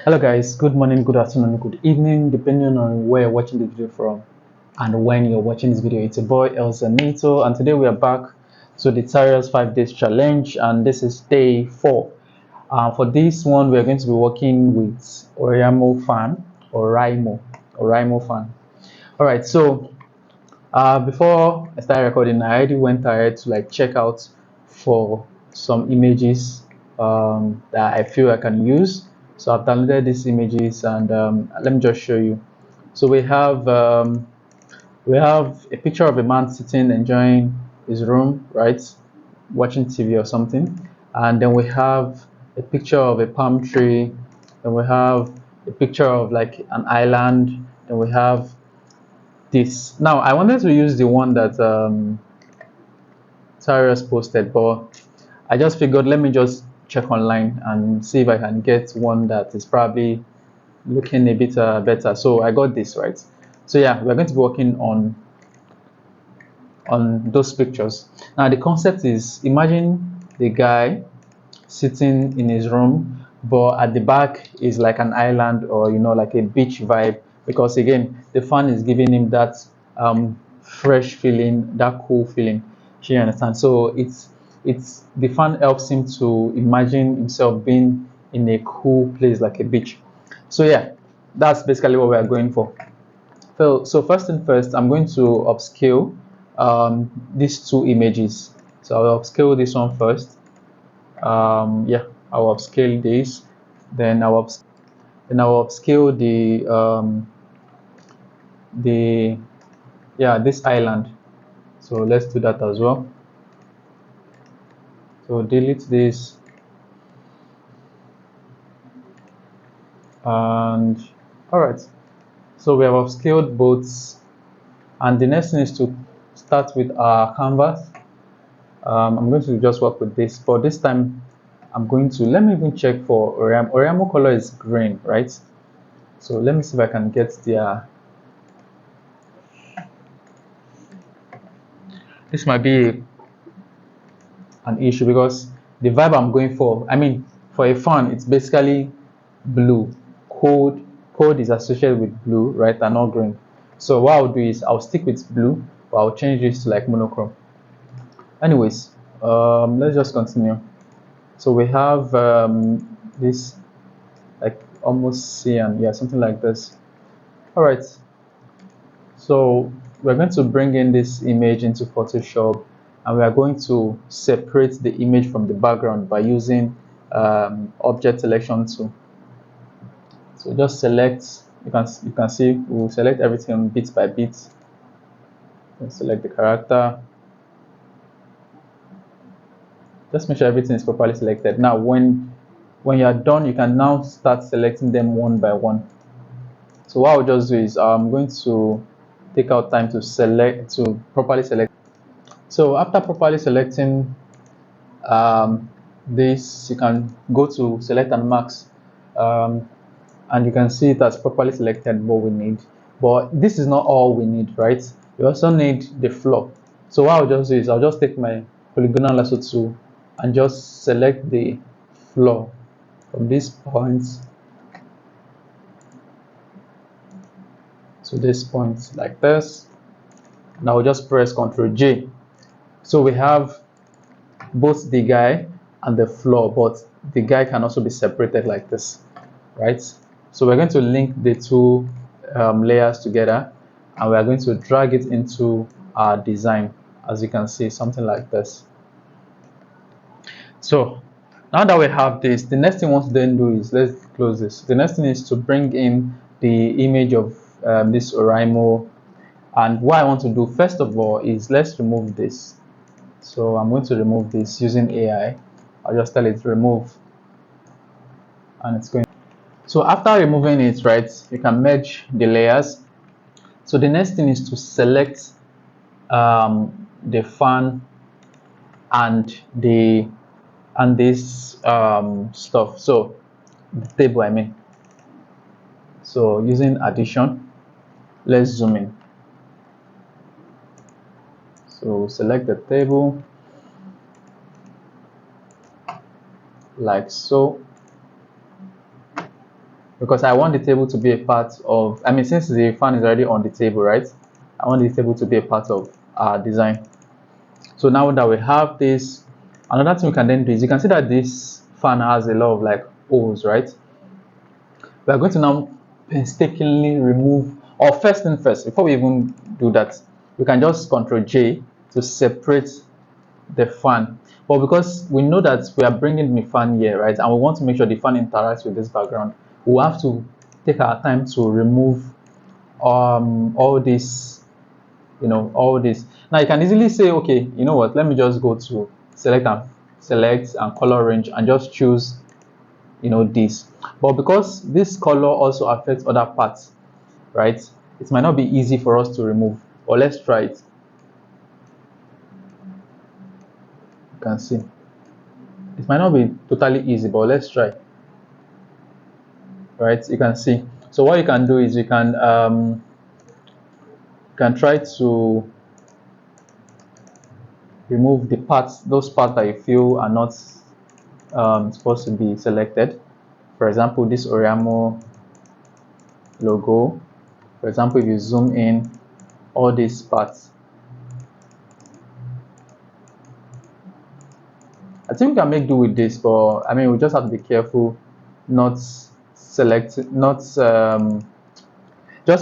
Hello guys, good morning, good afternoon, good evening, depending on where you're watching the video from and when you're watching this video. It's a boy Elsa Nato, and today we are back to the Tarios 5 days challenge, and this is day 4. For this one, we are going to be working with Oraimo fan, Oraimo fan. Alright, so before I started recording, I already went ahead to check out for some images that I feel I can use. So I've downloaded these images, and let me just show you. So we have a picture of a man sitting enjoying his room, right, watching TV or something, and then we have a picture of a palm tree, and we have a picture of like an island, and we have this. Now I wanted to use the one that Cyrus posted, but I just figured let me just check online and see if I can get one that is probably looking a bit better. So I got this, right. So yeah, we're going to be working on those pictures. Now the concept is, imagine the guy sitting in his room, but at the back is like an island, or like a beach vibe, because again the fan is giving him that fresh feeling, that cool feeling. You understand? So it's the fan helps him to imagine himself being in a cool place like a beach. So yeah, that's basically what we are going for. So first thing first, I'm going to upscale these two images. So I'll upscale this one first. Yeah, I'll upscale this, then I'll upscale the yeah, this island. So let's do that as well. So delete this, and all right. So we have upscaled both, and the next thing is to start with our canvas. I'm going to just work with this, but this time I'm going to, let me even check for Oraimo. Oraimo color is green, right? So let me see if I can get their, this might be an issue because the vibe I'm going for, I mean, for a fan, it's basically blue. Code is associated with blue, right, and not green. So what I'll do is I'll stick with blue, but I'll change this to like monochrome. Anyways, let's just continue. So we have this like almost cyan, yeah, something like this. All right, so we're going to bring in this image into Photoshop, and we are going to separate the image from the background by using object selection tool. So just select, you can see we'll select everything bit by bit, and select the character. Just make sure everything is properly selected. Now when you are done, you can now start selecting them one by one. So what I'll just do is I'm going to take out time to properly select. So after properly selecting this, you can go to select and max, and you can see it has properly selected what we need. But this is not all we need, right? We also need the floor. So what I'll just do is I'll just take my polygonal lasso tool and just select the floor from this point to this point like this. Now we'll just press Ctrl J. So we have both the guy and the floor, but the guy can also be separated like this, right? So we're going to link the two layers together, and we are going to drag it into our design, as you can see, something like this. So now that we have this, the next thing we want to then do is, let's close this. The next thing is to bring in the image of this Oraimo, and what I want to do first of all is let's remove this. So I'm going to remove this using AI. I'll just tell it to remove, and it's going. So after removing it, right, you can merge the layers. So the next thing is to select the fan and this stuff. So the table, I mean. So using addition, let's zoom in. So select the table like so. because I want the table to be a part of, I mean, since the fan is already on the table, right? I want the table to be a part of our design. So now that we have this, another thing we can then do is you can see that this fan has a lot of like holes, right? We are going to now painstakingly remove, or first thing first, before we even do that, we can just Ctrl J to separate the fan. But because we know that we are bringing the fan here, right, and we want to make sure the fan interacts with this background, we have to take our time to remove all this, all this. Now you can easily say, okay, you know what, let me just go to select and color range and just choose, this. But because this color also affects other parts, right, it might not be easy for us to remove. But let's try it. You can see it might not be totally easy, but let's try. Right, you can see. So what you can do is you can try to remove those parts that you feel are not supposed to be selected. For example, this Oraimo logo. For example, if you zoom in, all these parts, I think we can make do with this, but I mean, we just have to be careful, not just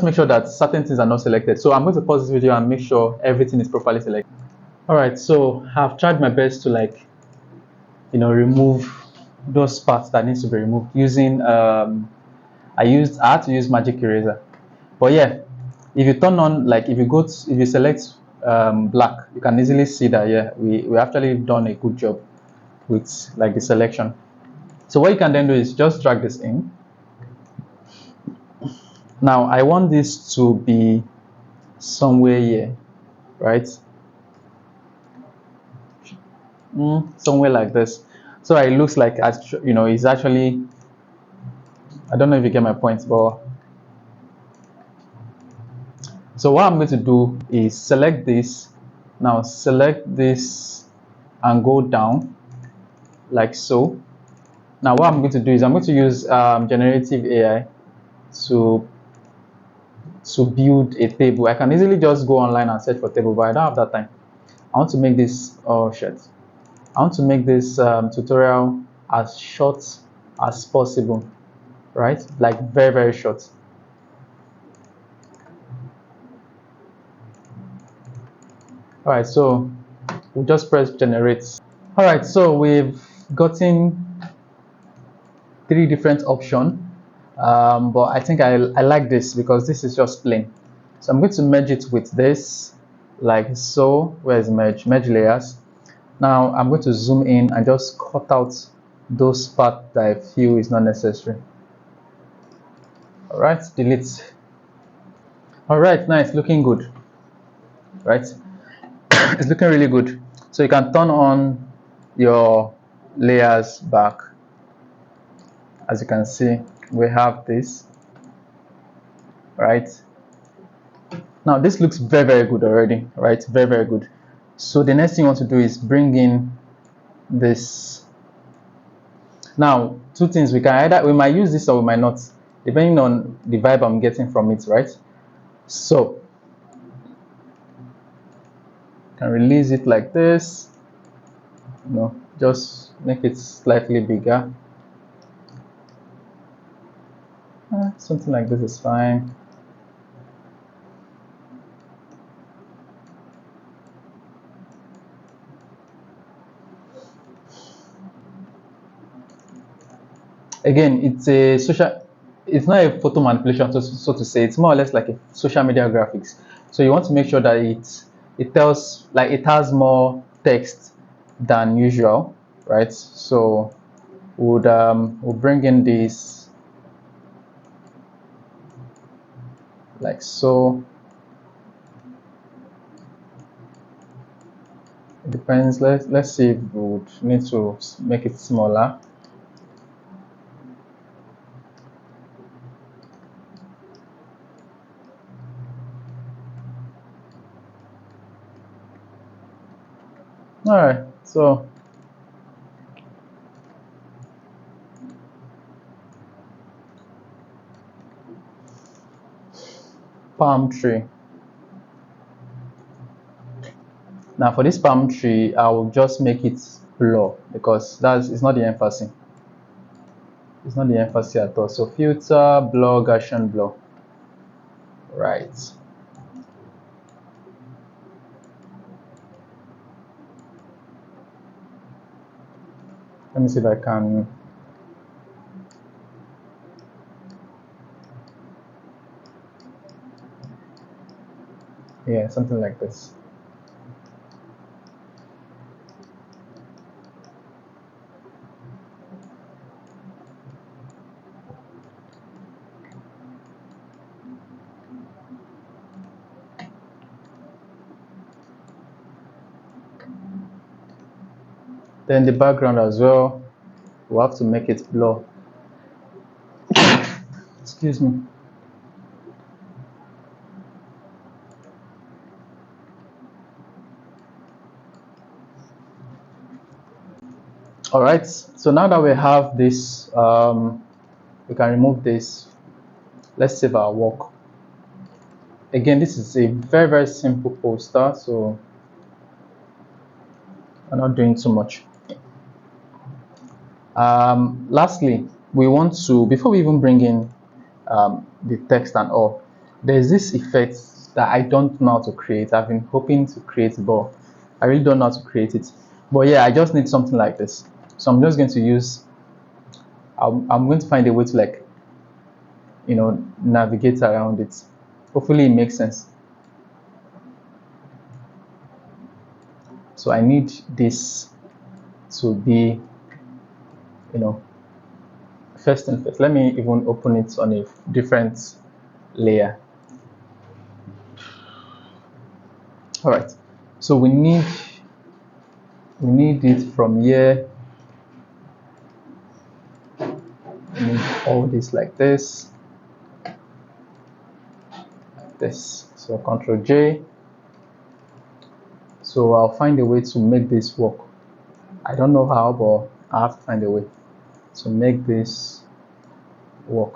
make sure that certain things are not selected. So I'm going to pause this video and make sure everything is properly selected. All right, so I've tried my best to remove those parts that needs to be removed using I had to use magic eraser. But yeah, if you turn on, like if you select black, you can easily see that, yeah, we actually done a good job with like the selection. So what you can then do is just drag this in. Now I want this to be somewhere here, right? Somewhere like this. So it looks like, it's actually, I don't know if you get my point, but so what I'm going to do is select this. Now select this and go down like so. Now what I'm going to do is I'm going to use generative AI to build a table. I can easily just go online and search for table, but I don't have that time. I want to make this, oh shit, I want to make this tutorial as short as possible, right? Like very, very short. All right, so we'll just press generate. All right, so we've gotten 3 different options, but I think I like this because this is just plain. So I'm going to merge it with this, like so. Where's merge layers? Now I'm going to zoom in and just cut out those parts that I feel is not necessary. All right, delete. All right, nice, looking good, right? It's looking really good. So you can turn on your layers back. As you can see, we have this, right? Now this looks very, very good already, right? Very, very good. So the next thing you want to do is bring in this. Now 2 things, we might use this or we might not, depending on the vibe I'm getting from it, right? So can release it like this, just make it slightly bigger. Something like this is fine. Again, it's not a photo manipulation, so to say. It's more or less like a social media graphics. So you want to make sure that it tells, like, it has more text than usual, right? So we'll bring in this like so. It depends. Let's see if we would need to make it smaller. All right, so palm tree. Now for this palm tree, I will just make it blur because that's it's not the emphasis. It's not the emphasis at all. So filter, blur, Gaussian blur. Right. Let me see if I can. Yeah, something like this. Then the background as well, we'll have to make it blur. Excuse me. All right, so now that we have this, we can remove this. Let's save our work. Again, this is a very, very simple poster, so I'm not doing too much. Lastly, we want to, before we even bring in the text and all, there's this effect that I don't know how to create. I've been hoping to create, but I really don't know how to create it. But yeah, I just need something like this. So I'm just going to use, I'm going to find a way to, like, navigate around it. Hopefully it makes sense. So I need this to be, first thing first. Let me even open it on a different layer. All right, so we need it from here. We need all this like this, so Control J. So I'll find a way to make this work. I don't know how, but I have to find a way to make this work,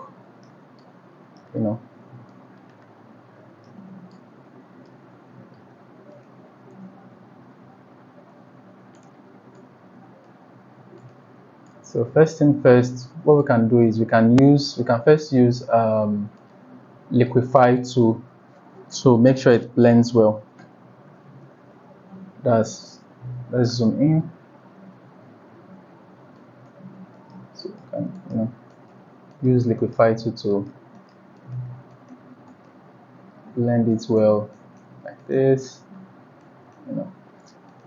So first thing first, what we can do is we can first use liquify to make sure it blends well. Let's zoom in. So we can use liquify to blend it well like this.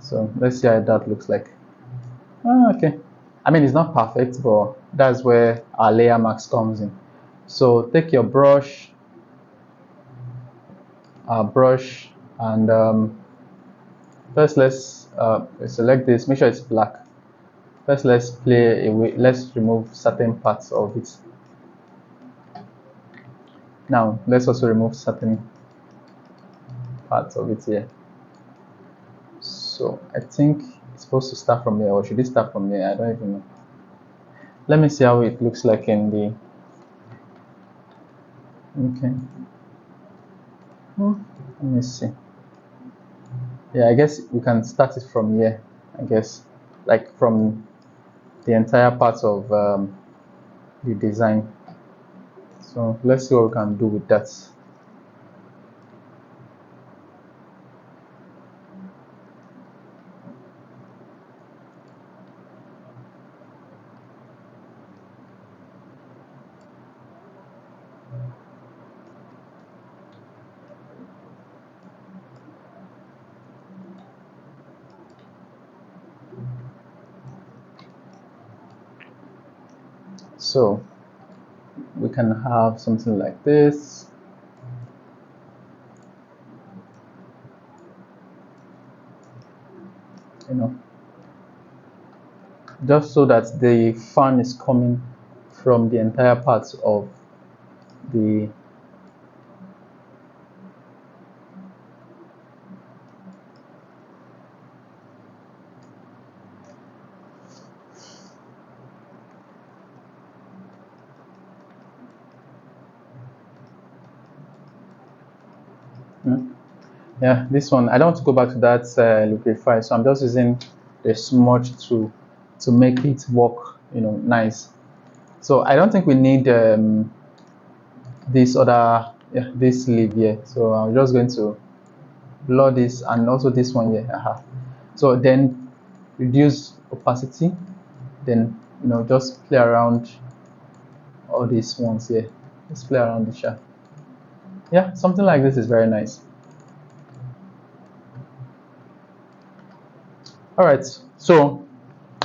So let's see how that looks like. Okay. I mean, it's not perfect, but that's where our layer mask comes in. So take your brush, and first let's select this. Make sure it's black. First, let's play away. Let's remove certain parts of it. Now, let's also remove certain parts of it here. So I think it's supposed to start from here, or should it start from here? I don't even know. Let me see how it looks like in the. Okay. Let me see. Yeah, I guess we can start it from here. I guess, like from the entire part of the design. So let's see what we can do with that. So we can have something like this. Just so that the fan is coming from the entire parts of the Yeah, this one I don't want to go back to that liquify, so I'm just using the smudge to make it work, nice. So I don't think we need this other, yeah, this leaf here. So I'm just going to blur this and also this one here. So then reduce opacity, then just play around all these ones here. Just play around the shaft. Yeah, something like this is very nice. All right, so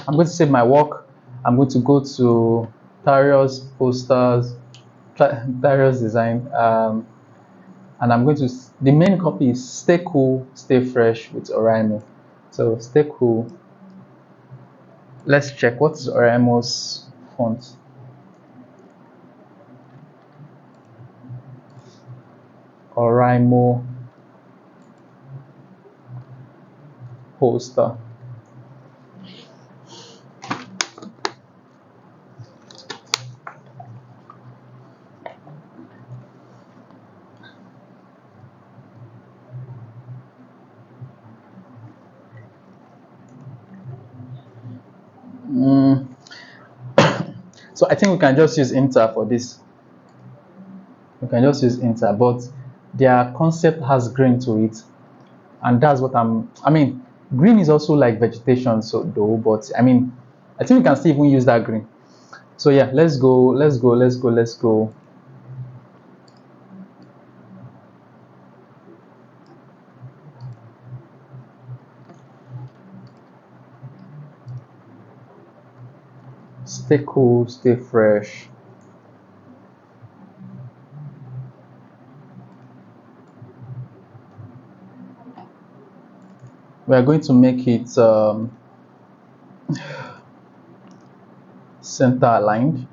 I'm going to save my work. I'm going to go to Tarios posters, Tarios design, and I'm going to, the main copy is stay cool, stay fresh with Oraimo. So stay cool. Let's check what's Oraimo's font. Oraimo poster. Mm. So I think we can just use Inter for this. We can just use Inter, but their concept has green to it, and that's what I mean, green is also like vegetation, so though, but I mean, I think we can still even use that green. So yeah, let's go, let's go, let's go, let's go. Stay cool, stay fresh. We are going to make it center aligned.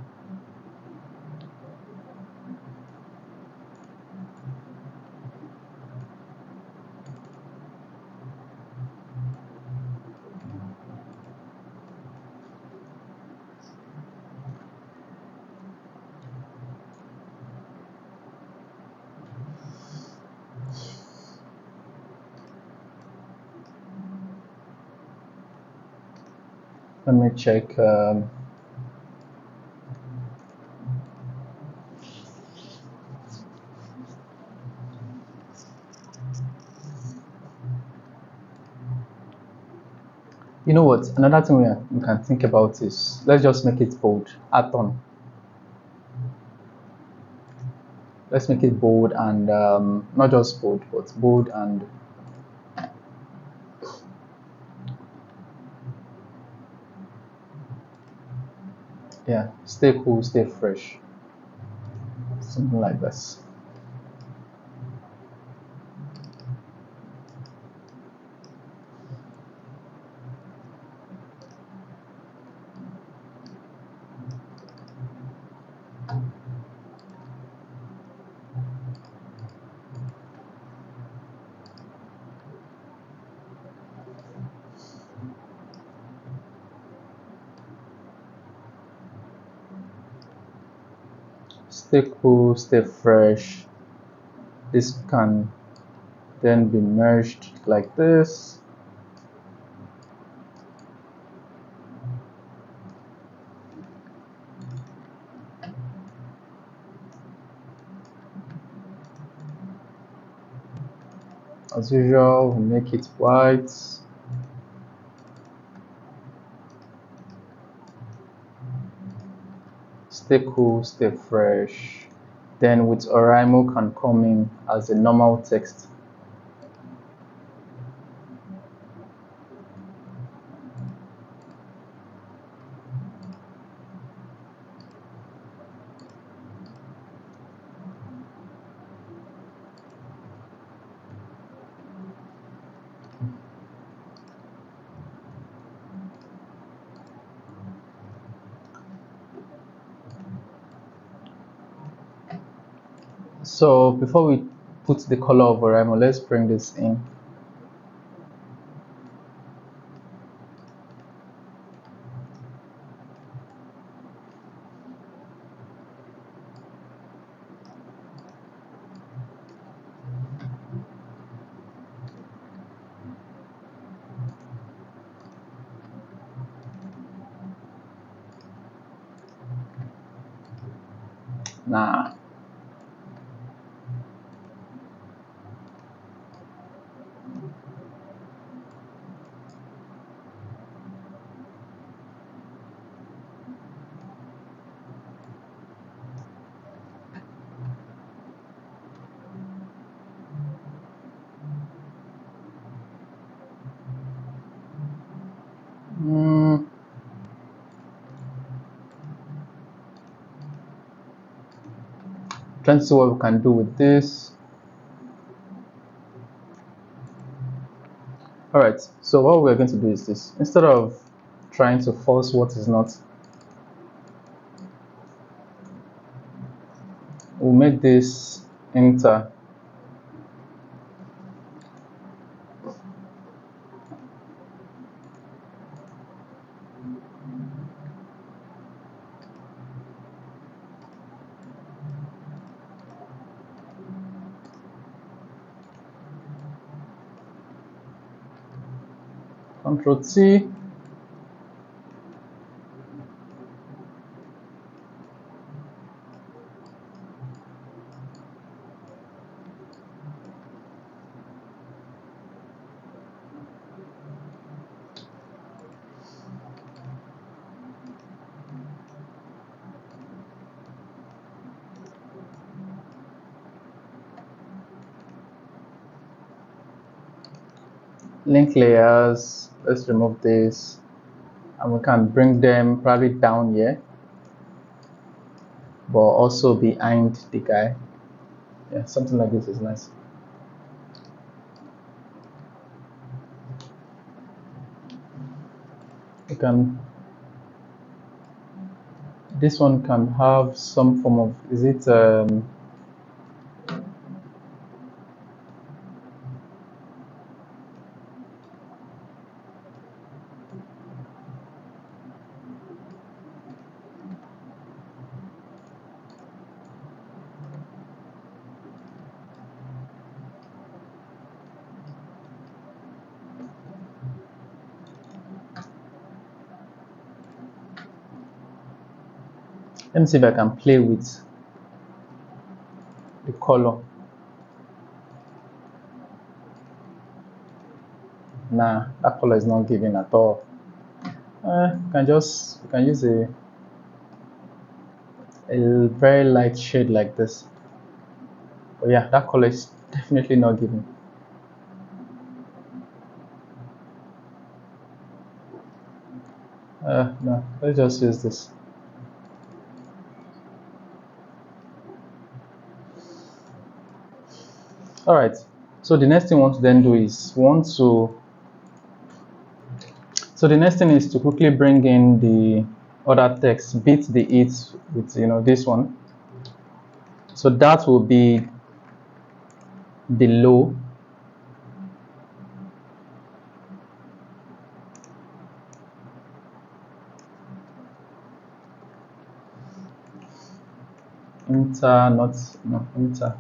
Let me check. You know what? Another thing we can think about is, let's just make it bold. Atom. Let's make it bold and not just bold, but bold and yeah. Stay cool, stay fresh. Something like this. Stay cool, stay fresh. This can then be merged like this. As usual, we make it white. Stay cool, stay fresh. Then with Oraimo can come in as a normal text. So before we put the color of Oraimo, let's bring this in. Nah. Mm, trying to see what we can do with this. All right, so what we're going to do is this. Instead of trying to force what is not, we'll make this enter. Control T. Link layers. Let's remove this, and we can bring them probably down here, but also behind the guy. Yeah, something like this is nice. You can. This one can have some form of. Is it? Let me see if I can play with the color. Nah, that color is not giving at all. You can use a very light shade like this. But yeah, that color is definitely not giving. No, let's just use this. All right. So the next thing we want to then do is So the next thing is to quickly bring in the other text, beat the it with this one. So that will be the low. Enter, not no enter.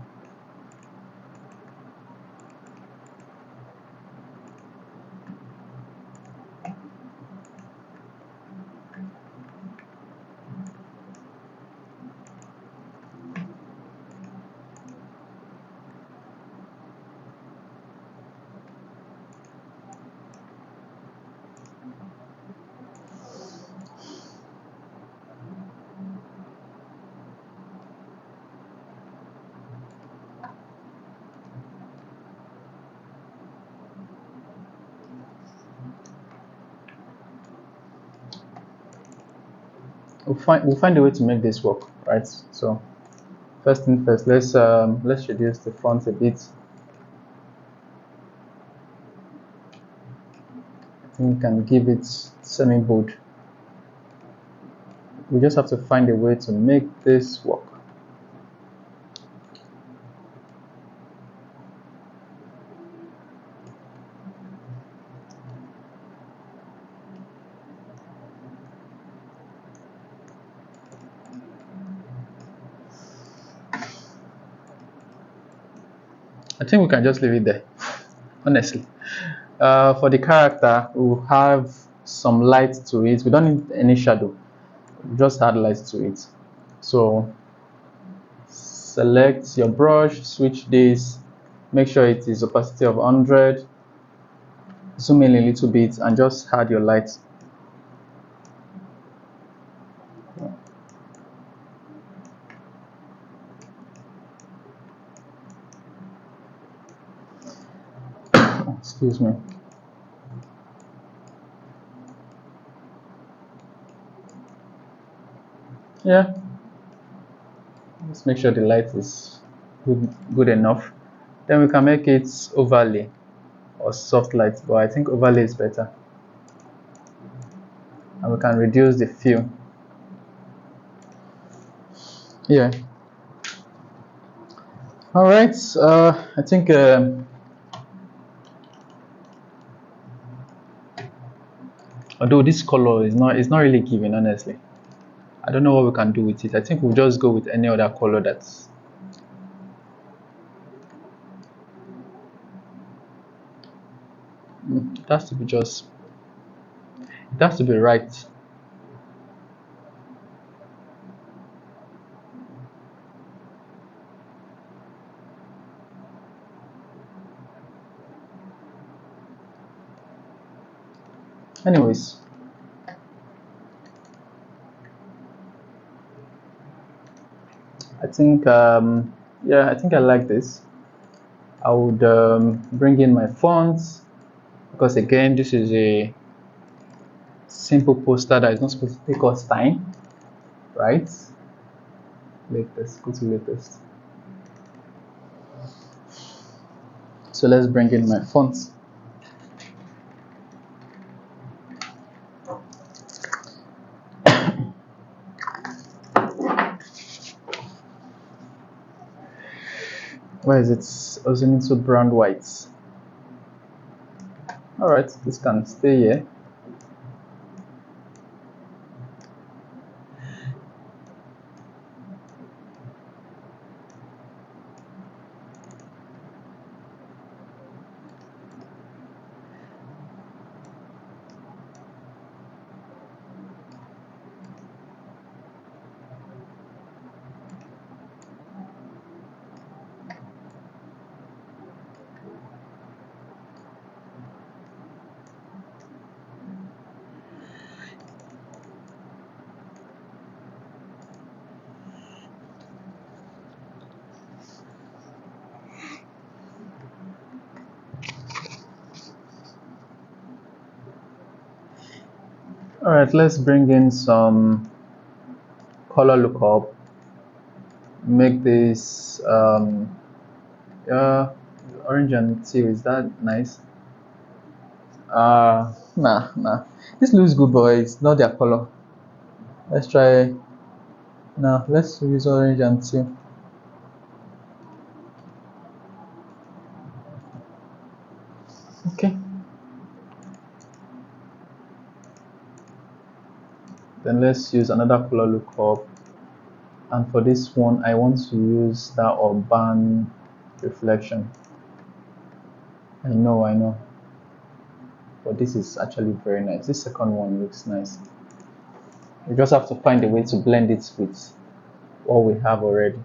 We'll find a way to make this work, right? So first thing first, let's reduce the font a bit. I think we can give it semi-bold. We just have to find a way to make this work. I think we can just leave it there, honestly. For the character, we'll have some light to it. We don't need any shadow. We just add light to it. So select your brush, switch this, make sure it is opacity of 100, zoom in a little bit, and just add your light. Excuse me. Yeah, let's make sure the light is good enough. Then we can make it overlay or soft light, but I think overlay is better. And we can reduce the fill. Yeah. All right. I think although this color is not really giving, honestly. I don't know what we can do with it. I think we'll just go with any other color that's it has to be just it has to be right. Anyways, I think yeah, I think I like this. I would bring in my fonts because again, this is a simple poster that is not supposed to take us time, right? Latest, go to latest. So let's bring in my fonts. Why is it also need to brown whites? All right, this can stay here. All right, let's bring in some color lookup. Make this yeah, orange and teal. Is that nice? Nah. This looks good, but it's not their color. Let's try. Now let's use orange and teal. Okay. Then let's use another color lookup. And for this one, I want to use that urban reflection. I know. But this is actually very nice. This second one looks nice. We just have to find a way to blend it with what we have already.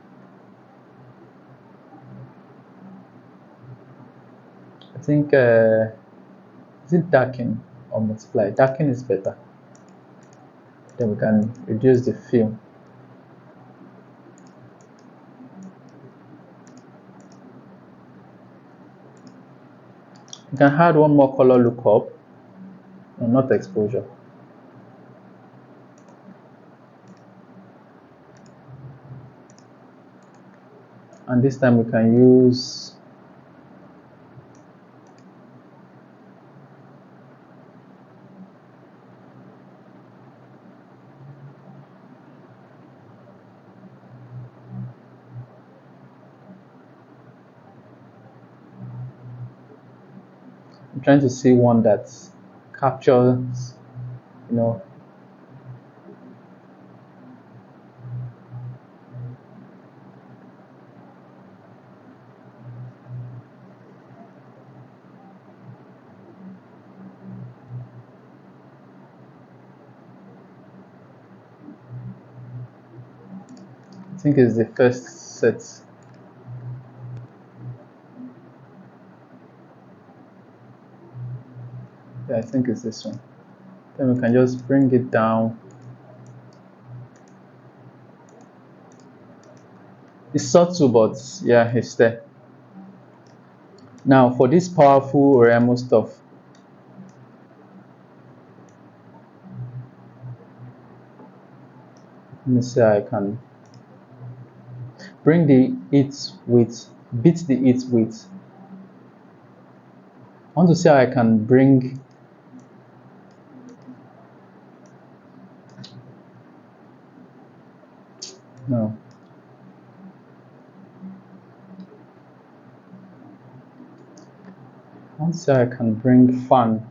I think is it darken or multiply? Darken is better. Then we can reduce the fill. You can add one more color lookup, no, not exposure. And this time we can use I'm trying to see one that captures, you know, I think it's the first set. Yeah, I think it's this one. Then we can just bring it down. It's subtle, but yeah, it's there. Now for this powerful Oraimo stuff, let me see how I can bring the it width, beat the it width. I want to see how I can bring no. I want to see how I can bring fun.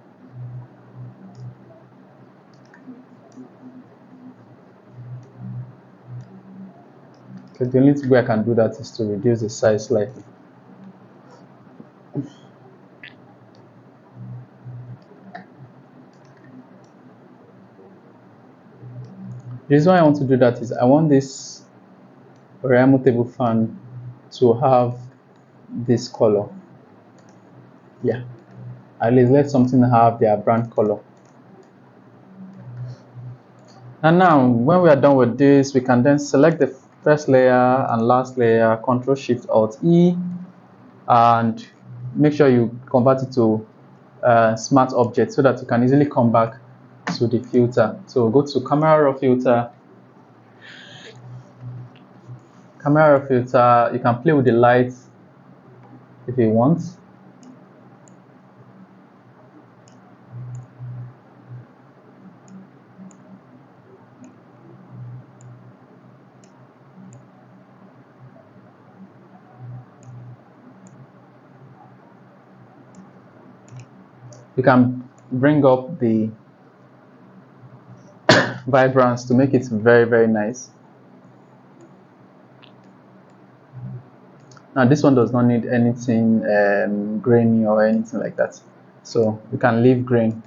Okay, the only way I can do that is to reduce the size slightly. The reason why I want to do that is I want this Oraimo table fan to have this color. Yeah, at least let something have their brand color. And now when we are done with this, we can then select the first layer and last layer, Ctrl Shift Alt E, and make sure you convert it to smart object so that you can easily come back to the filter. So go to camera raw filter. Camera raw filter, you can play with the light if you want. You can bring up the vibrance to make it very, very nice. Now this one does not need anything grainy or anything like that, so you can leave grain.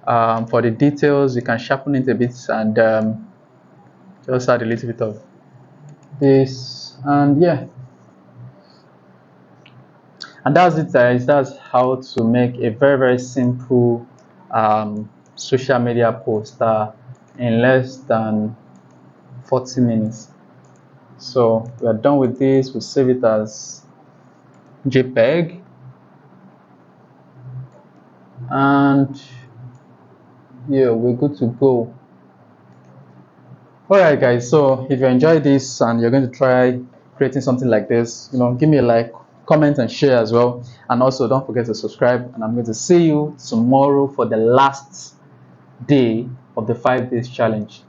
For the details, you can sharpen it a bit and just add a little bit of this, and yeah, and that's it guys. That's how to make a very, very simple social media poster in less than 40 minutes. So we are done with this. We'll save it as JPEG, and yeah, we're good to go. Alright guys, so if you enjoyed this and you're going to try creating something like this, give me a like, comment and share as well, and also don't forget to subscribe, and I'm going to see you tomorrow for the last day of the 5 days challenge.